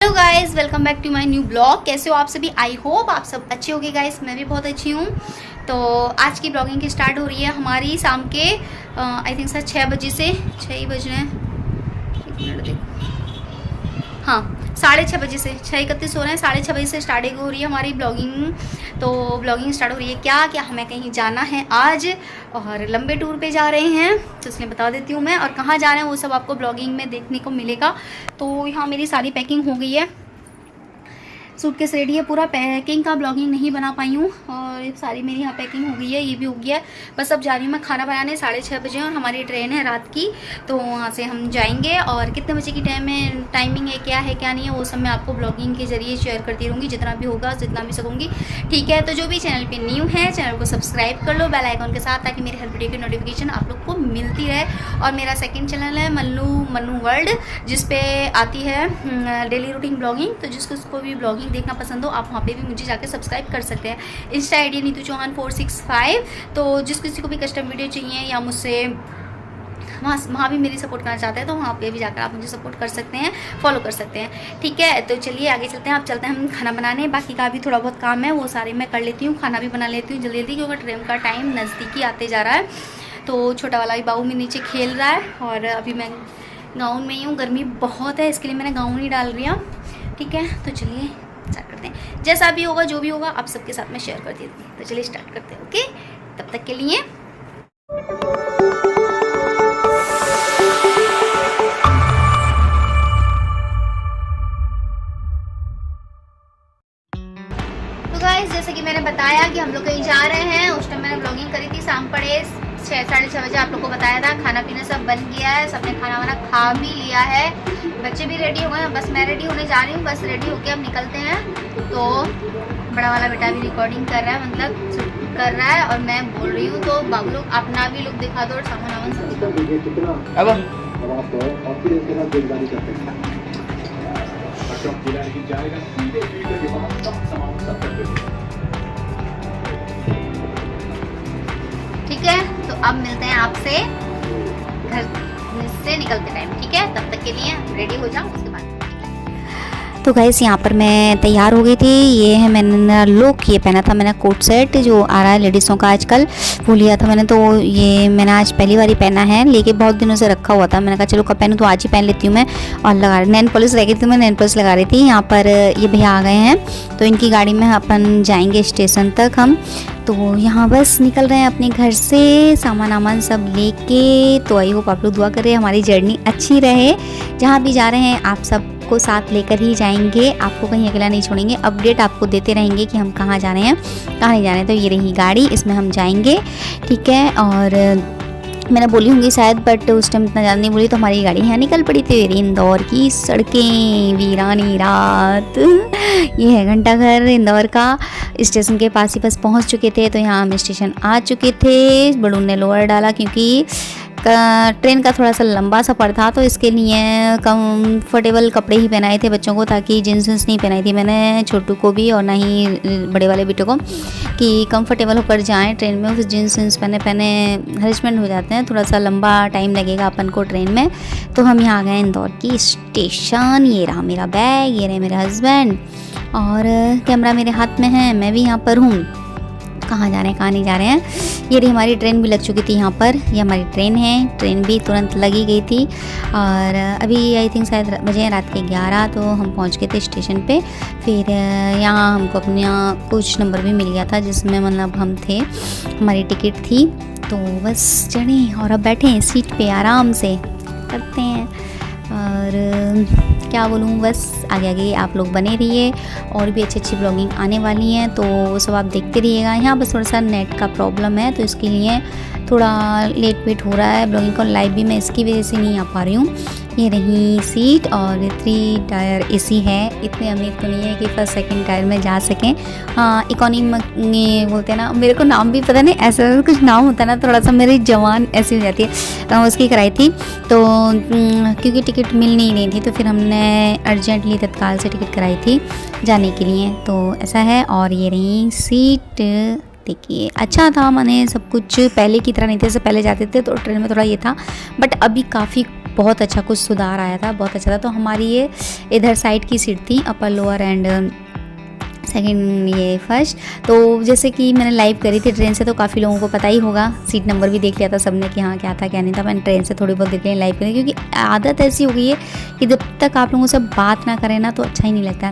Hello guys, welcome back to my new blog. कैसे हो आप सभी? आई होप आप सब अच्छे होंगे गाइस। मैं भी बहुत अच्छी हूँ। तो आज की ब्लॉगिंग की स्टार्ट हो रही है हमारी शाम के आई थिंक सर 6 बजे से। 6 ही बज रहे हैं, एक मिनट देखो। हाँ, 6:30 बजे से 6:31 हो रहे हैं। 6:30 बजे से स्टार्टिंग हो रही है हमारी ब्लॉगिंग। तो ब्लॉगिंग स्टार्ट हो रही है क्या हमें कहीं जाना है आज और लंबे टूर पे जा रहे हैं, तो इसलिए बता देती हूँ मैं। और कहाँ जा रहे हैं वो सब आपको ब्लॉगिंग में देखने को मिलेगा। तो यहाँ मेरी सारी पैकिंग हो गई है, सूटकेस रेडी है। पूरा पैकिंग का ब्लॉगिंग नहीं बना पाई हूँ और ये सारी मेरी यहाँ पैकिंग हो गई है, ये भी हो गया है। बस अब जा रही हूँ मैं खाना बनाने। 6:30 बजे और हमारी ट्रेन है रात की, तो वहाँ से हम जाएंगे। और कितने बजे की टाइमिंग है, क्या नहीं है, वो सब मैं आपको ब्लॉगिंग के जरिए शेयर करती रहूँगी, जितना भी होगा, जितना भी सकूँगी। ठीक है, तो जो भी चैनल पर न्यू है, चैनल को सब्सक्राइब कर लो बेल आइकॉन के साथ, ताकि मेरी हर वीडियो की नोटिफिकेशन आप लोग को मिलती रहे। और मेरा सेकेंड चैनल है मन्नू वर्ल्ड, जिसपे आती है डेली रूटीन ब्लॉगिंग। तो जिसको भी ब्लॉगिंग देखना पसंद हो, आप वहाँ पे भी मुझे जाकर सब्सक्राइब कर सकते हैं। Insta ID Neetu Chauhan 465। तो जिस किसी को भी कस्टम वीडियो चाहिए या मुझसे वहाँ भी मेरी सपोर्ट करना चाहते हैं, तो वहाँ पे भी जाकर आप मुझे सपोर्ट कर सकते हैं, फॉलो कर सकते हैं। ठीक है, तो चलिए आगे चलते हैं। अब चलते हैं हम खाना बनाने। बाकी का भी थोड़ा बहुत काम है, वो सारे मैं कर लेती हूँ। खाना भी बना लेती हूँ जल्दी जल्दी, क्योंकि ट्रेन का टाइम नज़दीकी आते जा रहा है। तो छोटा वाला भी बाबू में नीचे खेल रहा है और अभी मैं गाउन में ही हूँ। गर्मी बहुत है, इसके लिए मैंने गाउन ही डाल दिया। ठीक है, तो चलिए स्टार्ट करते हैं। जैसा भी होगा, जो भी होगा, आप सबके साथ मैं शेयर कर देती हूँ। तो चलिए स्टार्ट करते हैं। ओके, तब तक के लिए तो गाइस, जैसे कि मैंने बताया कि हम लोग कहीं जा रहे हैं। उस टाइम मैंने ब्लॉगिंग करी थी शाम पड़े 6-6:30 बजे। आप लोग को बताया था। खाना पीना सब बन गया है, सबने खाना वाना खा भी लिया है। बच्चे भी रेडी हो गए हैं, बस मैं रेडी होने जा रही हूँ। बस रेडी होके अब निकलते हैं। तो बड़ा वाला बेटा भी रिकॉर्डिंग कर रहा है, मतलब शूट कर रहा है, और मैं बोल रही हूँ। तो बाबू लोग अपना भी लुक दिखा दो और सामान वामान सब दिखा दो। ठीक है, तो अब मिलते हैं आपसे घर से निकलते टाइम। ठीक है, तब तक के लिए रेडी हो जाओ, उसके बाद। तो गाइस, यहाँ पर मैं तैयार हो गई थी। ये है मैंने लुक, ये पहना था मैंने कोट सेट जो आ रहा है लेडीज़ों का आजकल, वो लिया था मैंने। तो ये मैंने आज पहली बार ही पहना है, लेके बहुत दिनों से रखा हुआ था। मैंने कहा चलो कब पहनूँ, तो आज ही पहन लेती हूँ मैं। और लगा नैन पॉलिश रह गई थी, मैं नैन पॉलिश लगा रही थी। यहाँ पर ये भैया आ गए हैं, तो इनकी गाड़ी में अपन जाएंगे स्टेशन तक हम। तो यहाँ बस निकल रहे हैं अपने घर से, सामान वामान सब लेके। तो आई होप आप लोग दुआ करें हमारी जर्नी अच्छी रहे। जहाँ भी जा रहे हैं आप सब को साथ लेकर ही जाएंगे, आपको कहीं अकेला नहीं छोड़ेंगे। अपडेट आपको देते रहेंगे कि हम कहाँ जा रहे हैं, कहाँ नहीं जा रहे हैं। तो ये रही गाड़ी, इसमें हम जाएंगे। ठीक है, और मैंने बोली होंगी शायद, बट उस टाइम इतना ज़्यादा नहीं बोली। तो हमारी गाड़ी यहाँ निकल पड़ी थी। इंदौर की सड़कें, वीरानी रात। ये है घंटाघर इंदौर का। स्टेशन के पास ही बस पहुँच चुके थे। तो यहाँ हम स्टेशन आ चुके थे। बड़ू ने लोअर डाला, क्योंकि ट्रेन का थोड़ा सा लंबा सफ़र था, तो इसके लिए कंफर्टेबल कपड़े ही पहनाए थे बच्चों को, ताकि जींस नहीं पहनाई थी मैंने छोटू को भी, और ना ही बड़े वाले बेटे को, कि कंफर्टेबल होकर जाएं ट्रेन में। उस जींस पहने हरेसमेंट हो जाते हैं, थोड़ा सा लंबा टाइम लगेगा अपन को ट्रेन में। तो हम यहाँ आ गए इंदौर की स्टेशन। ये रहा मेरा बैग, ये रहे मेरे हस्बैंड, और कैमरा मेरे हाथ में है। मैं भी यहाँ पर हूँ। कहाँ जा रहे हैं, कहाँ नहीं जा रहे हैं। ये रही हमारी ट्रेन भी लग चुकी थी यहाँ पर। ये हमारी ट्रेन है, ट्रेन भी तुरंत लगी गई थी। और अभी आई थिंक शायद बजे हैं रात के 11। तो हम पहुँच गए थे स्टेशन पे। फिर यहाँ हमको अपना कोच नंबर भी मिल गया था, जिसमें मतलब हम थे, हमारी टिकट थी। तो बस चढ़े और अब बैठे हैं सीट पे, आराम से करते हैं। और क्या बोलूँ, बस आगे आगे आप लोग बने रहिए, और भी अच्छी ब्लॉगिंग आने वाली हैं, तो वो सब आप देखते रहिएगा। यहाँ बस थोड़ा सा नेट का प्रॉब्लम है, तो इसके लिए थोड़ा लेट वेट हो रहा है ब्लॉगिंग को। लाइव भी मैं इसकी वजह से नहीं आ पा रही हूँ। ये रही सीट, और 3 टायर एसी है। इतने अमीर तो नहीं है कि फर्स्ट सेकंड टायर में जा सकें। हाँ, इकोनॉमी बोलते हैं ना, मेरे को नाम भी पता नहीं, ऐसा कुछ नाम होता है ना, थोड़ा सा मेरी जवान ऐसी हो जाती है। उसकी कराई थी, तो क्योंकि टिकट मिल नहीं रही थी, तो फिर हमने अर्जेंटली तत्काल से टिकट कराई थी जाने के लिए। तो ऐसा है। और ये रही सीट, देखिए अच्छा था, माने सब कुछ पहले की तरह नहीं थे। जैसे पहले जाते थे तो ट्रेन में थोड़ा ये था, बट अभी काफ़ी बहुत अच्छा कुछ सुधार आया था, बहुत अच्छा था। तो हमारी ये इधर साइड की सीट थी, अपर लोअर एंड सेकंड ये फर्स्ट। तो जैसे कि मैंने लाइव करी थी ट्रेन से, तो काफ़ी लोगों को पता ही होगा, सीट नंबर भी देख लिया था सबने कि हाँ क्या था क्या नहीं था। मैंने ट्रेन से थोड़ी बहुत देख लिया लाइव करी, क्योंकि आदत ऐसी हो गई है कि जब तक आप लोगों से बात ना करें ना तो अच्छा ही नहीं लगता।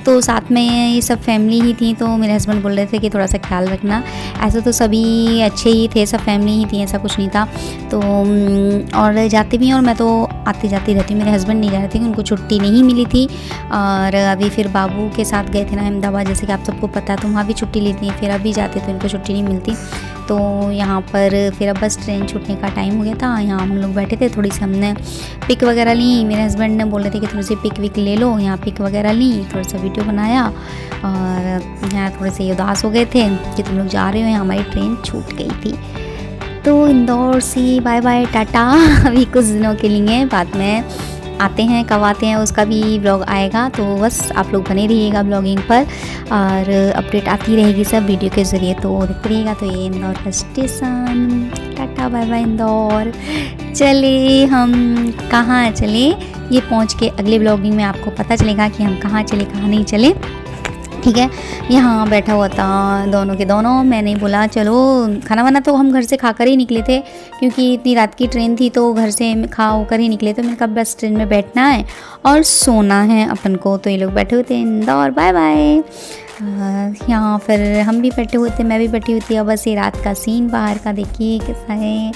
तो साथ में ये सब फैमिली ही थी, तो मेरे हस्बैंड बोल रहे थे कि थोड़ा सा ख्याल रखना। ऐसे तो सभी अच्छे ही थे, सब फैमिली ही थी, ऐसा कुछ नहीं था। तो और जाते भी हैं, और मैं तो आती जाती रहती हूँ। मेरे हस्बैंड नहीं जा रहे थे, उनको छुट्टी नहीं मिली थी। और अभी फिर बाबू के साथ गए थे ना अहमदाबाद, जैसे कि आप सबको पता है, तो वहाँ भी छुट्टी लेती हैं। फिर अभी जाते तो उनको छुट्टी नहीं मिलती। तो यहाँ पर फिर अब बस ट्रेन छूटने का टाइम हो गया था। यहाँ हम लोग बैठे थे, थोड़ी सी हमने पिक वगैरह ली। मेरे हस्बैंड ने बोले थे कि थोड़ी सी पिक विक ले लो, यहाँ पिक वगैरह ली, थोड़ा सा वीडियो बनाया। और यहाँ थोड़े से उदास हो गए थे कि तुम लोग जा रहे हो, यहाँ हमारी ट्रेन छूट गई थी। तो इंदौर से बाय बाय टाटा। अभी कुछ दिनों के लिए, बाद में आते हैं, कब आते हैं उसका भी ब्लॉग आएगा। तो बस आप लोग बने रहिएगा ब्लॉगिंग पर, और अपडेट आती रहेगी सब वीडियो के ज़रिए, तो देखते रहिएगा। तो ये इंदौर का station, tata bye bye Indore. चले हम कहाँ चले, ये पहुँच के अगले ब्लॉगिंग में आपको पता चलेगा कि हम कहाँ चले कहाँ नहीं चले, ठीक है। यहाँ बैठा हुआ था दोनों के दोनों, मैंने बोला चलो खाना वाना तो हम घर से खाकर ही निकले थे, क्योंकि इतनी रात की ट्रेन थी, तो घर से खा होकर ही निकले। तो मैंने कहा बस ट्रेन में बैठना है और सोना है अपन को। तो ये लोग बैठे हुए थे इंदौर, बाय बाय। यहाँ फिर हम भी बैठे हुए थे, मैं भी बैठी हुई थी। अब बस ये रात का सीन बाहर का देखिए कैसा है।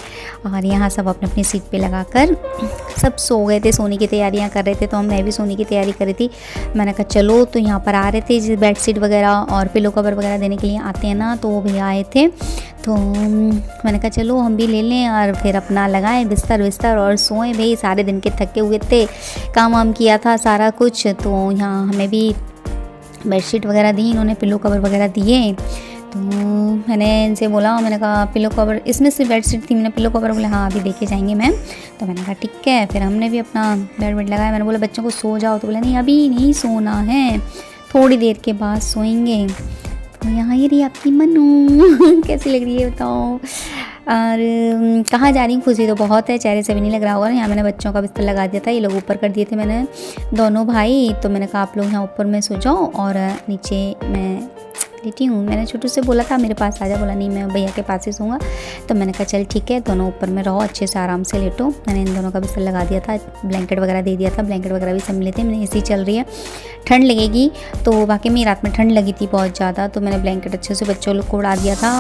और यहाँ सब अपने अपनी सीट पे लगाकर सब सो गए थे, सोने की तैयारियाँ कर रहे थे। तो मैं भी सोने की तैयारी कर रही थी। मैंने कहा चलो, तो यहाँ पर आ रहे थे जिस बेडशीट वगैरह और पिलो कवर वगैरह देने के लिए आते हैं ना, तो वो भैया आए थे। तो मैंने कहा चलो हम भी ले लें, और फिर अपना लगाएं बिस्तर और सोएं। भाई सारे दिन के थके हुए थे, काम वाम किया था सारा कुछ। तो यहाँ हमें भी बेडशीट वगैरह दी इन्होंने, पिलो कवर वगैरह दिए। तो मैंने इनसे बोला, मैंने कहा पिलो कवर, इसमें से बेडशीट थी, मैंने पिलो कवर बोला हाँ अभी देखे जाएंगे मैम। तो मैंने कहा ठीक है। फिर हमने भी अपना बेड लगाया। मैंने बोला बच्चों को सो जाओ, तो बोला नहीं अभी नहीं सोना है, थोड़ी देर के बाद सोएंगे। तो यहाँ ये रही आपकी मनु। कैसी लग रही है बताओ। और कहाँ जा रही हूँ, खुशी तो बहुत है, चेहरे से भी नहीं लग रहा होगा। यहाँ मैंने बच्चों का बिस्तर लगा दिया था, ये लोग ऊपर कर दिए थे मैंने दोनों भाई। तो मैंने कहा आप लोग यहाँ ऊपर में सो जाओ और नीचे मैं लेटी हूँ। मैंने छोटू से बोला था मेरे पास आ जा, बोला नहीं मैं भैया के पास ही सोऊंगा। तो मैंने कहा चल ठीक है, दोनों ऊपर में रहो, अच्छे से आराम से लेटो। मैंने इन दोनों का बिस्तर लगा दिया था, ब्लैंकेट वगैरह दे दिया था, ब्लैंकेट वगैरह भी सब मिले थे। मैंने एसी चल रही है, ठंड लगेगी। तो बाकी में रात में ठंड लगी थी बहुत ज़्यादा, तो मैंने ब्लैंकेट अच्छे से बच्चों लोग को उड़ा दिया था।